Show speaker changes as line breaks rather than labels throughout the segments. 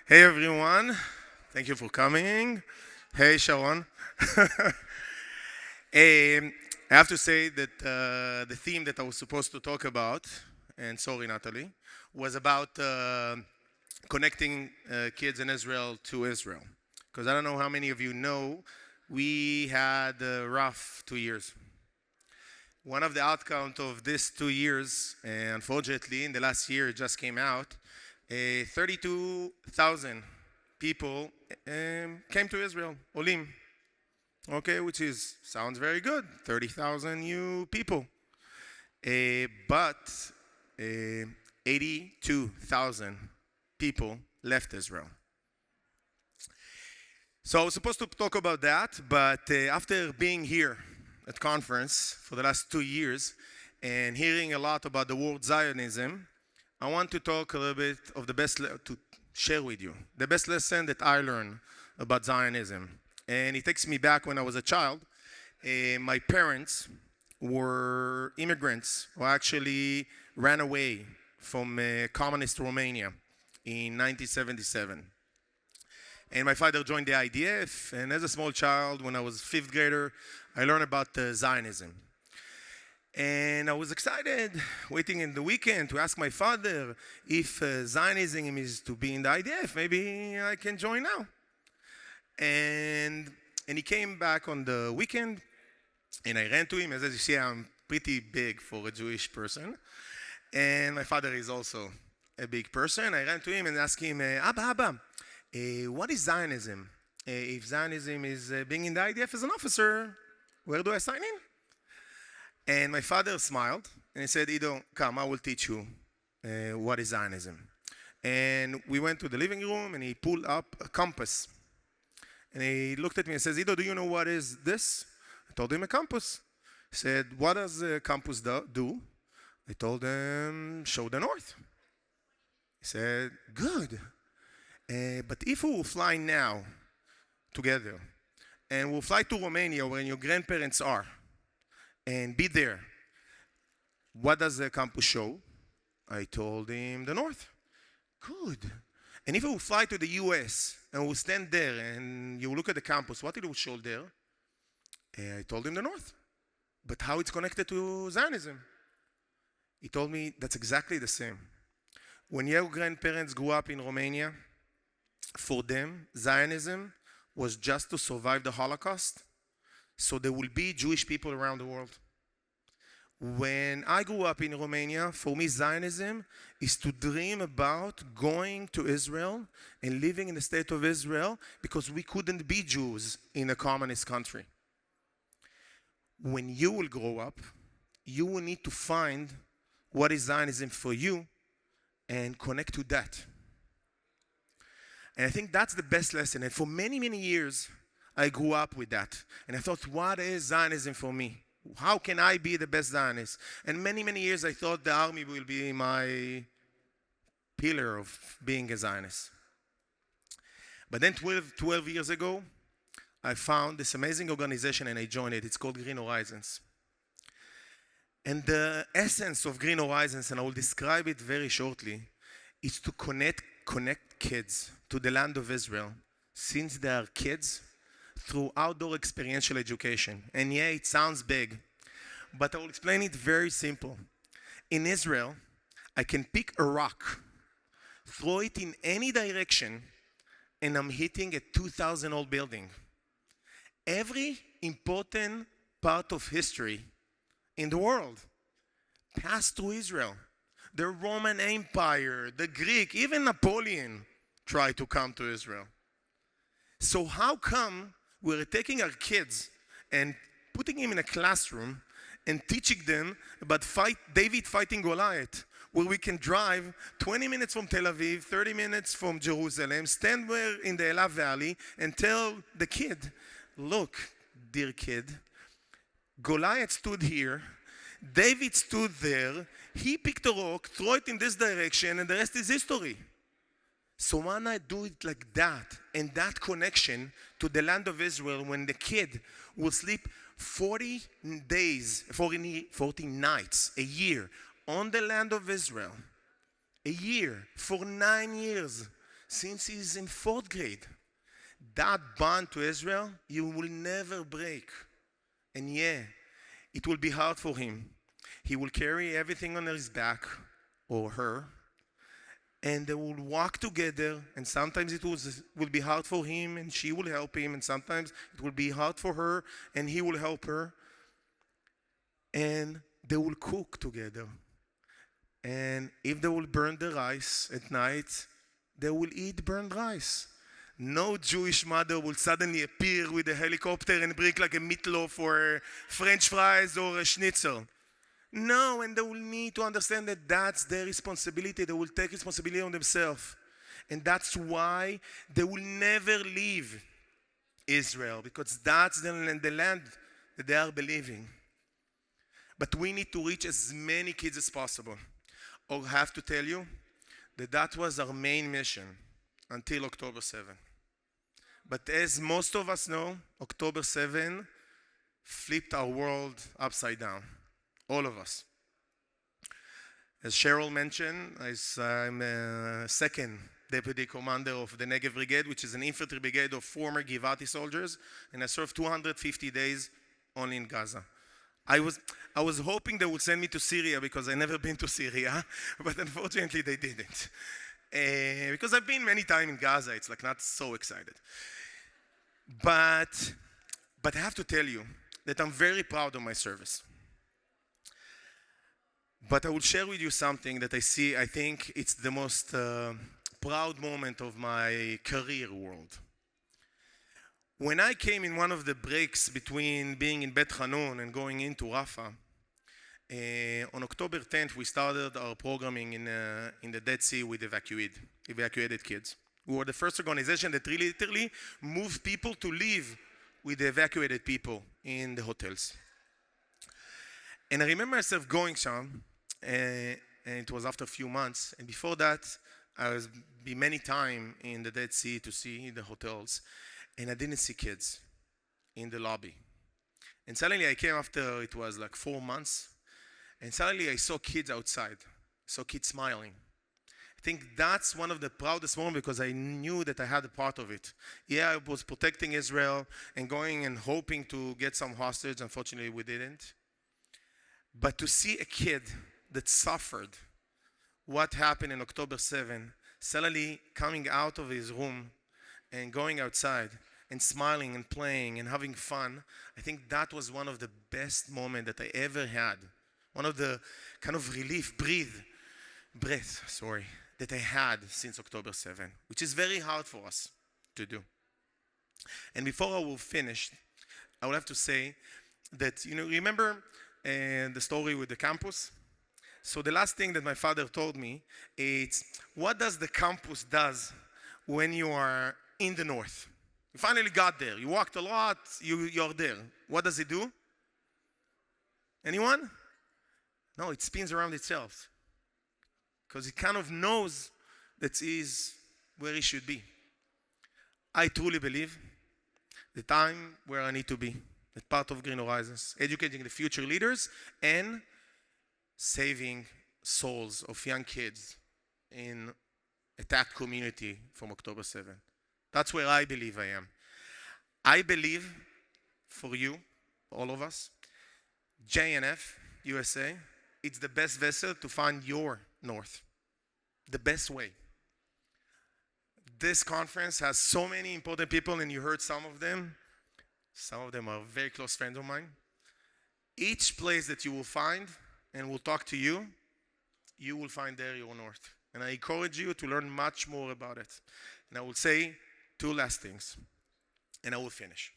Hey everyone, thank you for coming. Hey Sharon. Um, I have to say that the theme that I was supposed to talk about, and sorry Natalie, was about connecting kids in Israel to Israel. Because I don't know how many of you know, we had a rough 2 years. One of the outcomes of this 2 years, unfortunately, in the last year, it just came out, 32,000 people came to Israel, Olim, okay, which is sounds very good, 30,000 new people. But 82,000 people left Israel. So I was supposed to talk about that, but after being here at conference for the last 2 years and hearing a lot about the word Zionism, I want to talk a little bit of the to share with you the best lesson that I learned about Zionism. And it takes me back when I was a child. My parents were immigrants who actually ran away from communist Romania in 1977. And my father joined the IDF, and as a small child, when I was fifth grader, I learned about Zionism. And I was excited, waiting in the weekend to ask my father if Zionism is to be in the IDF. Maybe I can join now. And he came back on the weekend, and I ran to him. As you see, I'm pretty big for a Jewish person. And my father is also a big person. I ran to him and asked him, Abba, what is Zionism? If Zionism is being in the IDF as an officer, where do I sign in? And my father smiled and he said, Ido, come, I will teach you what is Zionism. And we went to the living room and he pulled up a compass. And he looked at me and says, Ido, do you know what is this? I told him a compass. He said, what does a compass do? I told him, show the north. He said, good. But if we will fly now together and we'll fly to Romania where your grandparents are and be there, what does the compass show? I told him the north. Good. And if we will fly to the US and we'll stand there and you look at the campus, what it will show there? I told him the north. But how it's connected to Zionism? He told me that's exactly the same. When your grandparents grew up in Romania, for them, Zionism was just to survive the Holocaust, so there will be Jewish people around the world. When I grew up in Romania, for me, Zionism is to dream about going to Israel and living in the state of Israel because we couldn't be Jews in a communist country. When you will grow up, you will need to find what is Zionism for you and connect to that. And I think that's the best lesson. And for many, many years, I grew up with that. And I thought, what is Zionism for me? How can I be the best Zionist? And many, many years, I thought the army will be my pillar of being a Zionist. But then 12 years ago, I found this amazing organization and I joined it. It's called Green Horizons. And the essence of Green Horizons, and I will describe it very shortly, is to connect kids to the land of Israel since they are kids through outdoor experiential education. And yeah, it sounds big, but I will explain it very simple. In Israel, I can pick a rock, throw it in any direction, and I'm hitting a 2,000-old building. Every important part of history in the world passed through Israel. The Roman Empire, the Greek, even Napoleon tried to come to Israel. So how come we're taking our kids and putting them in a classroom and teaching them about David fighting Goliath, where we can drive 20 minutes from Tel Aviv, 30 minutes from Jerusalem, stand there in the Ela Valley and tell the kid, look, dear kid, Goliath stood here, David stood there, he picked a rock, throw it in this direction, and the rest is history. So why not do it like that, and that connection to the land of Israel when the kid will sleep 40 days, 40 nights, a year, on the land of Israel, a year, for 9 years, since he's in 4th grade. That bond to Israel, you will never break. And yeah, it will be hard for him. He will carry everything on his back, or her, and they will walk together, and sometimes will be hard for him and she will help him, and sometimes it will be hard for her and he will help her, and they will cook together. And if they will burn the rice at night, they will eat burned rice. No Jewish mother will suddenly appear with a helicopter and bring like a meatloaf or French fries or a schnitzel. No, and they will need to understand that that's their responsibility. They will take responsibility on themselves. And that's why they will never leave Israel, because that's the land that they are believing. But we need to reach as many kids as possible. I have to tell you that was our main mission until October 7. But as most of us know, October 7 flipped our world upside down. All of us. As Cheryl mentioned, I'm a second deputy commander of the Negev Brigade, which is an infantry brigade of former Givati soldiers, and I served 250 days only in Gaza. I was hoping they would send me to Syria because I've never been to Syria, but unfortunately they didn't. Because I've been many times in Gaza, it's like not so excited. But I have to tell you that I'm very proud of my service. But I will share with you something that I think it's the most proud moment of my career world. When I came in one of the breaks between being in Bet Hanun and going into Rafah, on October 10th, we started our programming in the Dead Sea with evacuated kids. We were the first organization that really literally moved people to live with the evacuated people in the hotels. And I remember myself going some, and it was after a few months. And before that, I was many times in the Dead Sea to see the hotels, and I didn't see kids in the lobby. And suddenly I came after it was like 4 months, and suddenly I saw kids outside, saw kids smiling. I think that's one of the proudest moments because I knew that I had a part of it. Yeah, I was protecting Israel and going and hoping to get some hostage. Unfortunately, we didn't. But to see a kid that suffered what happened in October 7, suddenly coming out of his room and going outside and smiling and playing and having fun, I think that was one of the best moments that I ever had. One of the kind of breath, that I had since October 7, which is very hard for us to do. And before I will finish, I will have to say that, remember the story with the campus? So the last thing that my father told me is, what does the campus does when you are in the north? You finally got there. You walked a lot. You're there. What does it do? Anyone? No, it spins around itself. Because it kind of knows that is where it should be. I truly believe that I'm where I need to be. That part of Green Horizons, educating the future leaders and saving souls of young kids in attacked community from October 7. That's where I believe I am. I believe for you, all of us, JNF, USA, it's the best vessel to find your north. The best way. This conference has so many important people, and you heard some of them. Some of them are very close friends of mine. Each place that you will find and will talk to you, you will find there your north. And I encourage you to learn much more about it. And I will say 2 last things, and I will finish.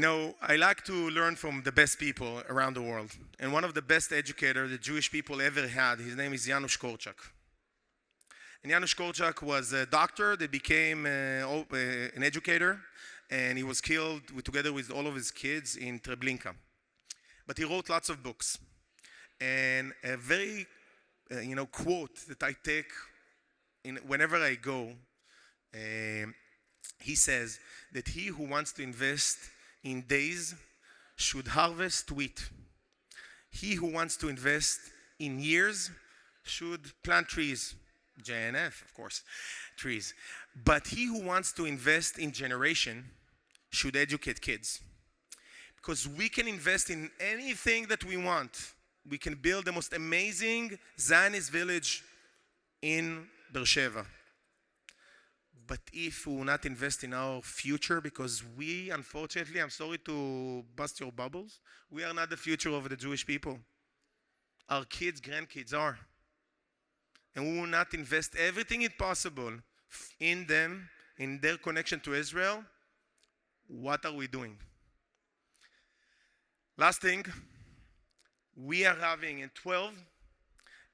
I like to learn from the best people around the world. And one of the best educators the Jewish people ever had, his name is Janusz Korczak. And Janusz Korczak was a doctor that became an educator, and he was killed together with all of his kids in Treblinka. But he wrote lots of books. And a very, quote that I take whenever I go, he says that he who wants to invest in days should harvest wheat. He who wants to invest in years should plant trees. JNF, of course, trees. But he who wants to invest in generation should educate kids. Because we can invest in anything that we want. We can build the most amazing Zionist village in Beersheba. But if we will not invest in our future, because we, unfortunately, I'm sorry to bust your bubbles, we are not the future of the Jewish people. Our kids, grandkids are. And we will not invest everything possible in them, in their connection to Israel. What are we doing? Last thing, we are having in 12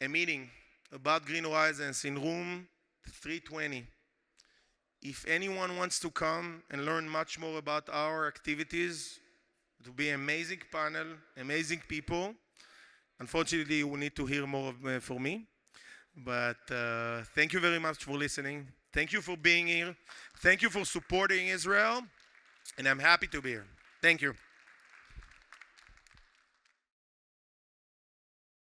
a meeting about Green Horizons in room 320. If anyone wants to come and learn much more about our activities, it will be an amazing panel, amazing people. Unfortunately, you will need to hear more from me. But thank you very much for listening. Thank you for being here. Thank you for supporting Israel. And I'm happy to be here. Thank you.